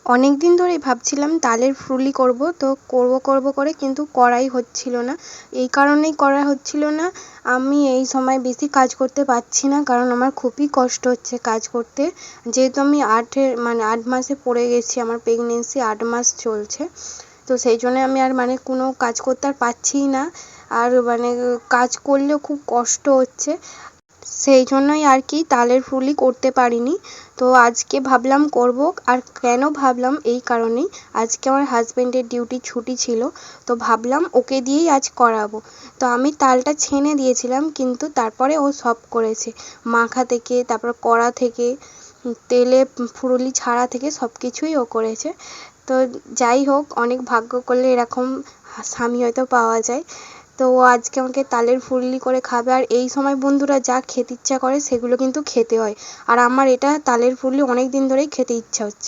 অনেক দিন ধরেই ভাবছিলাম তালের ফুলি করব, তো করব করে কিন্তু করাই হচ্ছিল না। এই কারণেই করা হচ্ছিল না, আমি এই সময় বেশি কাজ করতে পারছি না, কারণ আমার খুবই কষ্ট হচ্ছে কাজ করতে। যেহেতু আমি 8 মাসে পড়ে গেছি, আমার প্রেগনেন্সি 8 মাস চলছে, তো সেই জন্য আমি আর কোনো কাজ করতে আর পারছিই না। আর কাজ করলেও খুব কষ্ট হচ্ছে, সেই জন্যই আর কি তালের ফুলি করতে পারিনি। তো আজকে ভাবলাম করব। আর কেন ভাবলাম, এই কারণেই, আজকে আমার হাজবেন্ডের ডিউটি ছুটি ছিল, তো ভাবলাম ওকে দিয়েই আজ করাবো। তো আমি তালটা ছেনে দিয়েছিলাম, কিন্তু তারপরে ও সব করেছে, মাখা থেকে, তারপর কড়া থেকে, তেলে ফুলুরি ছাড়া থেকে সব কিছুই ও করেছে। তো যাই হোক, অনেক ভাগ্য করলে এরকম স্বামী হয়তো পাওয়া যায়। তো ও আজকে আমাকে তালের ফুললি করে খাবে, আর এই সময় বন্ধুরা যা খেতে ইচ্ছা করে সেগুলো কিন্তু খেতে হয়। আর আমার এটা তালের ফুললি অনেক দিন ধরেই খেতে ইচ্ছা হচ্ছে।